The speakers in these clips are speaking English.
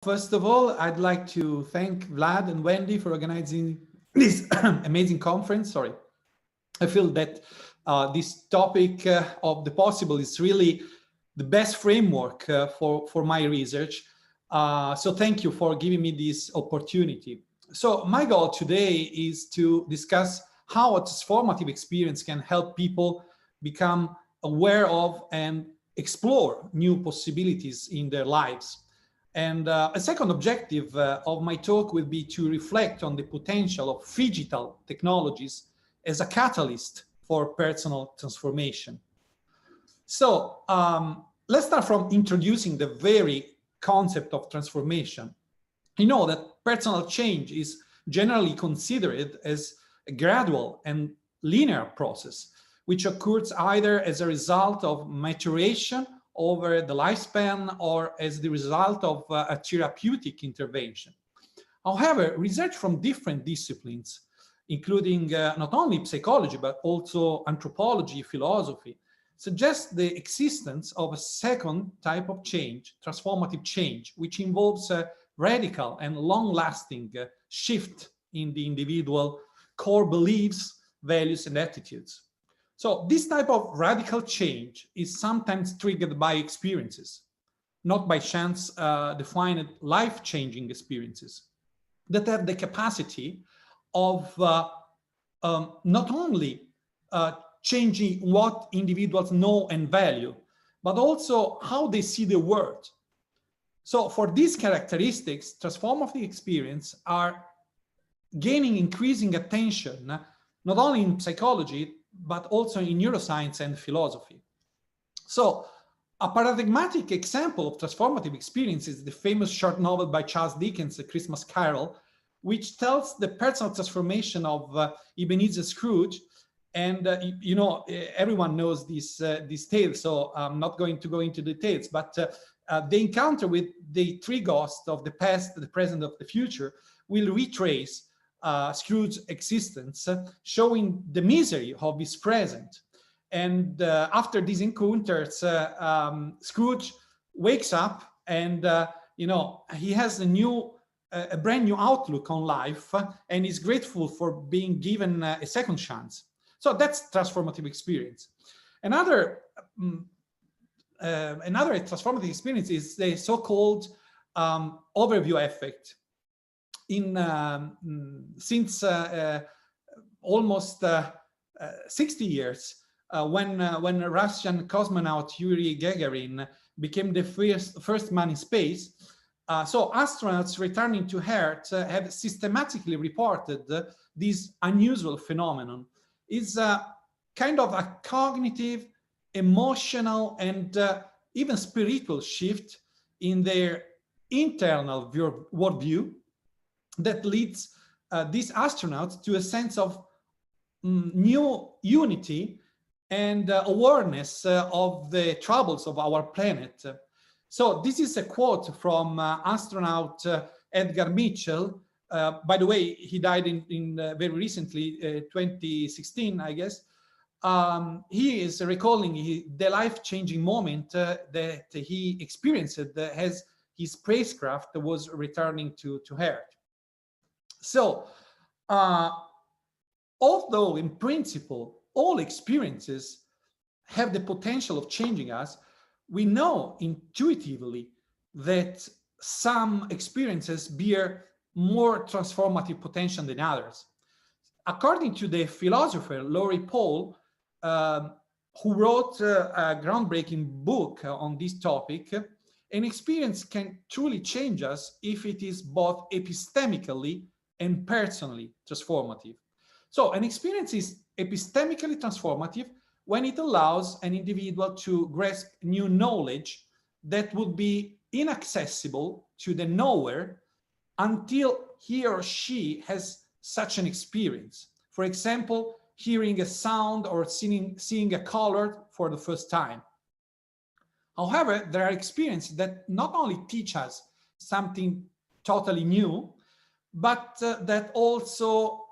First of all, I'd like to thank Vlad and Wendy for organizing this amazing conference. Sorry. I feel that this topic of the possible is really the best framework for my research. So thank you for giving me this opportunity. So my goal today is to discuss how a transformative experience can help people become aware of and explore new possibilities in their lives. And a second objective of my talk will be to reflect on the potential of phygital technologies as a catalyst for personal transformation. So let's start from introducing the very concept of transformation. You know that personal change is generally considered as a gradual and linear process, which occurs either as a result of maturation over the lifespan or as the result of a therapeutic intervention. However, research from different disciplines, including not only psychology, but also anthropology, philosophy, suggests the existence of a second type of change, transformative change, which involves a radical and long-lasting shift in the individual core beliefs, values, and attitudes. So this type of radical change is sometimes triggered by experiences, not by chance defined life-changing experiences that have the capacity of not only changing what individuals know and value, but also how they see the world. So for these characteristics, transformative experience are gaining increasing attention, not only in psychology, but also in neuroscience and philosophy. So a paradigmatic example of transformative experience is the famous short novel by Charles Dickens, A Christmas Carol, which tells the personal transformation of Ebenezer Scrooge. And, you know, everyone knows this tale, so I'm not going to go into details, but the encounter with the three ghosts of the past, the present, of the future will retrace Scrooge's existence, showing the misery of his present. And after these encounters, Scrooge wakes up and, you know, he has a brand new outlook on life and is grateful for being given a second chance. So that's transformative experience. Another transformative experience is the so-called overview effect. Since almost 60 years, when Russian cosmonaut Yuri Gagarin became the first man in space, so astronauts returning to Earth have systematically reported this unusual phenomenon. It's a kind of a cognitive, emotional, and even spiritual shift in their internal worldview that leads these astronauts to a sense of new unity and awareness of the troubles of our planet. So this is a quote from astronaut Edgar Mitchell. By the way, he died in very recently, 2016, I guess. He is recalling the life-changing moment that he experienced as his spacecraft was returning to Earth. So, although in principle, all experiences have the potential of changing us, we know intuitively that some experiences bear more transformative potential than others. According to the philosopher Laurie Paul, who wrote a groundbreaking book on this topic, an experience can truly change us if it is both epistemically and personally transformative. So an experience is epistemically transformative when it allows an individual to grasp new knowledge that would be inaccessible to the knower until he or she has such an experience. For example, hearing a sound or seeing a color for the first time. However, there are experiences that not only teach us something totally new, but that also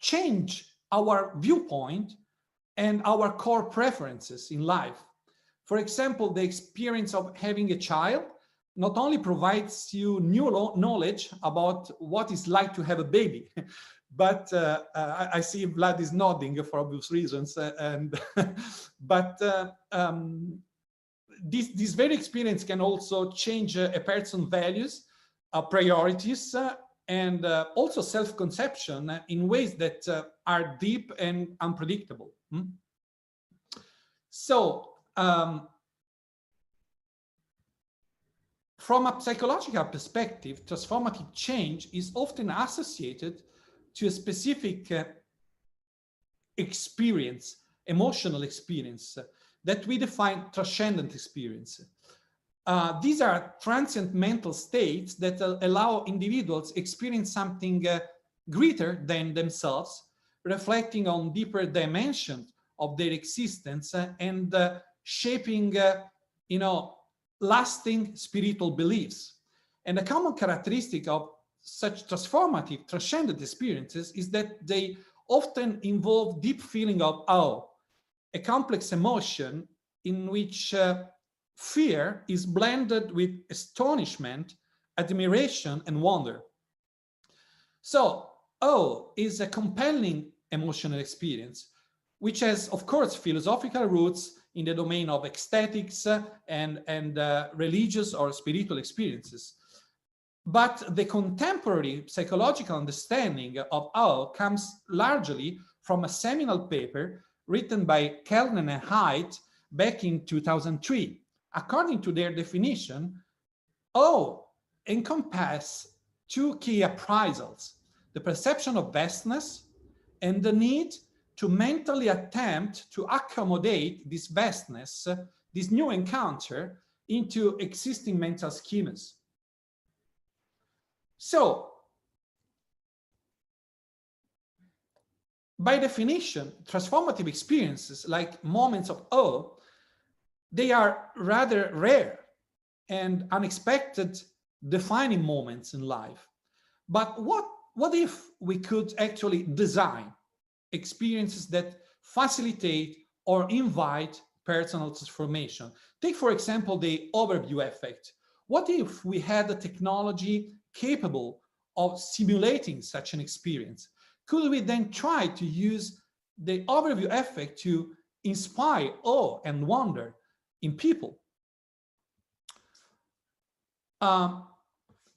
change our viewpoint and our core preferences in life. For example, the experience of having a child not only provides you new knowledge about what it's like to have a baby, but I see Vlad is nodding for obvious reasons, but this very experience can also change a person's values, priorities, and also self-conception in ways that are deep and unpredictable. So, from a psychological perspective, transformative change is often associated to a specific experience, emotional experience, that we define transcendent experience. These are transient mental states that allow individuals experience something greater than themselves, reflecting on deeper dimensions of their existence and shaping, lasting spiritual beliefs. And a common characteristic of such transformative, transcendent experiences is that they often involve deep feeling of awe, a complex emotion in which fear is blended with astonishment, admiration, and wonder. So, awe is a compelling emotional experience, which has, of course, philosophical roots in the domain of ecstatics and religious or spiritual experiences. But the contemporary psychological understanding of awe comes largely from a seminal paper written by Kellner and Haidt back in 2003. According to their definition, awe encompasses two key appraisals: the perception of vastness and the need to mentally attempt to accommodate this vastness, this new encounter, into existing mental schemas. So, by definition, transformative experiences like moments of awe, they are rather rare and unexpected defining moments in life. But what if we could actually design experiences that facilitate or invite personal transformation? Take, for example, the overview effect. What if we had a technology capable of simulating such an experience? Could we then try to use the overview effect to inspire awe and wonder in people?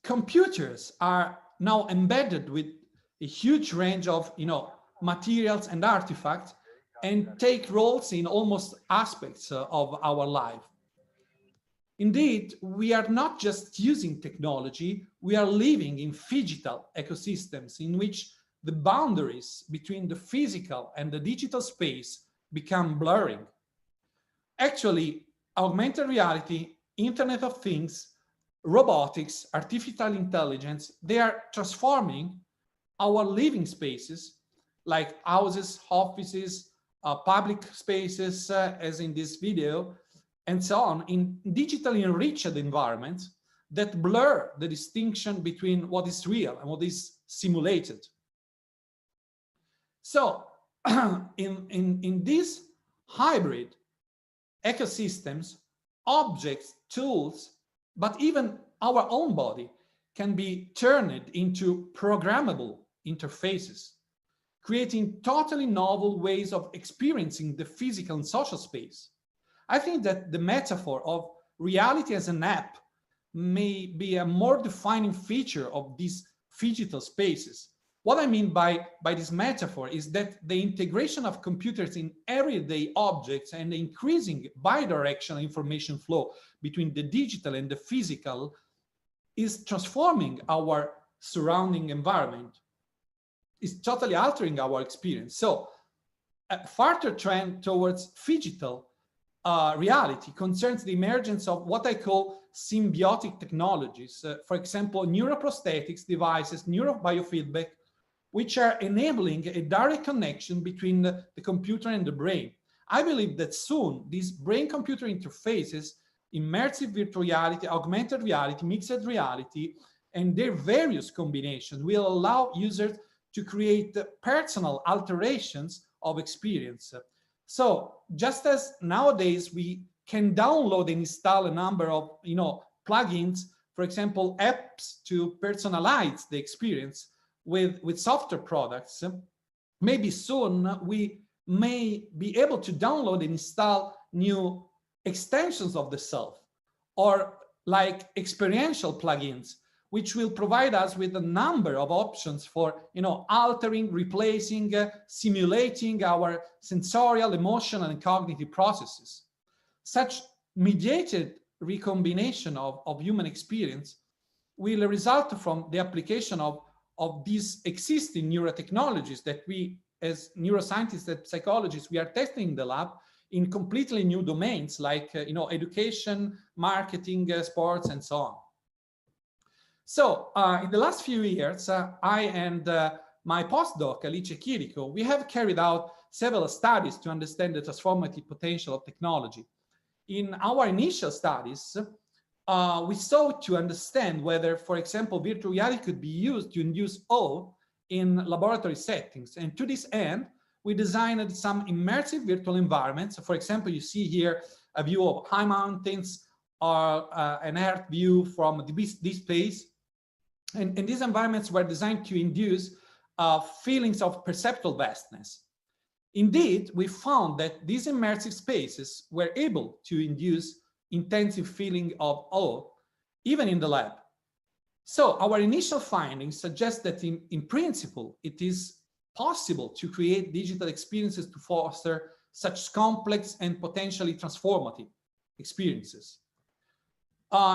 Computers are now embedded with a huge range of materials and artifacts, and take roles in almost aspects of our life. Indeed, we are not just using technology, we are living in phygital ecosystems in which the boundaries between the physical and the digital space become blurring. Actually, augmented reality, Internet of Things, robotics, artificial intelligence, they are transforming our living spaces like houses, offices, public spaces, as in this video, and so on, in digitally enriched environments that blur the distinction between what is real and what is simulated. So, in these hybrid ecosystems, objects, tools, but even our own body can be turned into programmable interfaces, creating totally novel ways of experiencing the physical and social space. I think that the metaphor of reality as an app may be a more defining feature of these phygital spaces. What I mean by this metaphor is that the integration of computers in everyday objects and the increasing bidirectional information flow between the digital and the physical is transforming our surrounding environment. It's totally altering our experience. So a further trend towards phygital reality concerns the emergence of what I call symbiotic technologies. For example, neuroprosthetics devices, neurobiofeedback, which are enabling a direct connection between the computer and the brain. I believe that soon these brain-computer interfaces, immersive virtual reality, augmented reality, mixed reality, and their various combinations will allow users to create personal alterations of experience. So just as nowadays we can download and install a number of plugins, for example, apps to personalize the experience with software products. Maybe soon we may be able to download and install new extensions of the self, or like experiential plugins, which will provide us with a number of options for, altering, replacing, simulating our sensorial, emotional, and cognitive processes. Such mediated recombination of human experience will result from the application of these existing neurotechnologies that we, as neuroscientists and psychologists, we are testing in the lab in completely new domains like education, marketing, sports, and so on. So in the last few years, I and my postdoc, Alice Chirico, we have carried out several studies to understand the transformative potential of technology. In our initial studies, we sought to understand whether, for example, virtual reality could be used to induce awe in laboratory settings. And to this end, we designed some immersive virtual environments. So for example, you see here a view of high mountains or an Earth view from this space. And these environments were designed to induce feelings of perceptual vastness. Indeed, we found that these immersive spaces were able to induce intensive feeling of awe, even in the lab. So our initial findings suggest that in principle, it is possible to create digital experiences to foster such complex and potentially transformative experiences.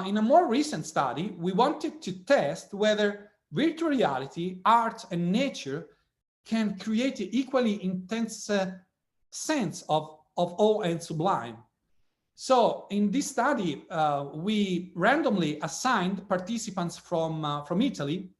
In a more recent study, we wanted to test whether virtual reality, art, and nature can create an equally intense sense of awe and sublime. So in this study, we randomly assigned participants from Italy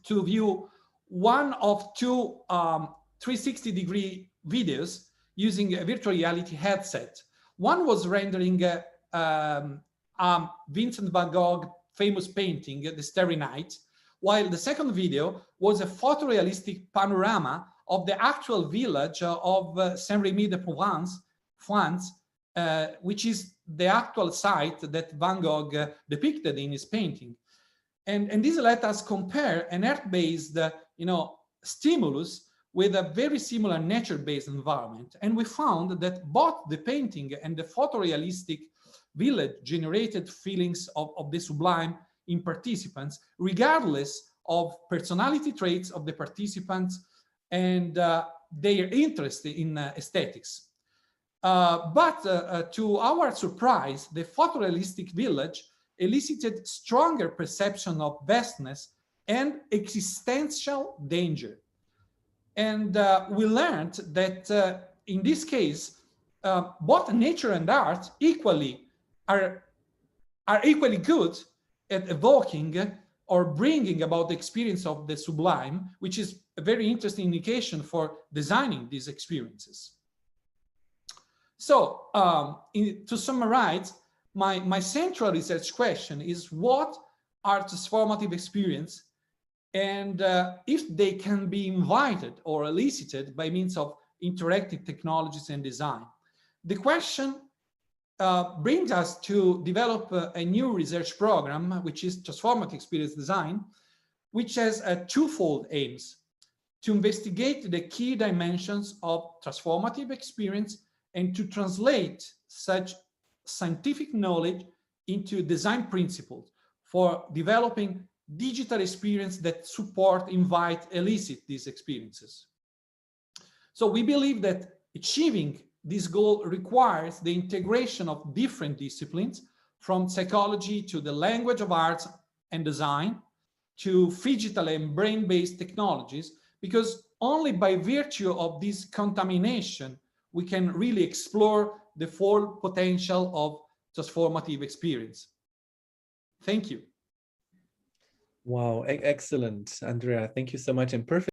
to view one of two 360-degree videos using a virtual reality headset. One was rendering Vincent van Gogh famous painting, The Starry Night, while the second video was a photorealistic panorama of the actual village of Saint-Rémy-de-Provence, France, which is the actual site that Van Gogh depicted in his painting. And this let us compare an earth-based stimulus with a very similar nature-based environment. And we found that both the painting and the photorealistic village generated feelings of the sublime in participants, regardless of personality traits of the participants and their interest in aesthetics. But to our surprise, the photorealistic village elicited stronger perception of vastness and existential danger. And we learned that in this case, both nature and art are equally good at evoking or bringing about the experience of the sublime, which is a very interesting indication for designing these experiences. So to summarize, my central research question is what are transformative experiences, and if they can be invited or elicited by means of interactive technologies and design. The question brings us to develop a new research program, which is Transformative Experience Design, which has twofold aims: to investigate the key dimensions of transformative experience and to translate such scientific knowledge into design principles for developing digital experience that support, invite, elicit these experiences. So we believe that achieving this goal requires the integration of different disciplines, from psychology to the language of arts and design, to phygital and brain-based technologies, because only by virtue of this contamination we can really explore the full potential of transformative experience. Thank you. Wow, excellent, Andrea. Thank you so much. And perfect.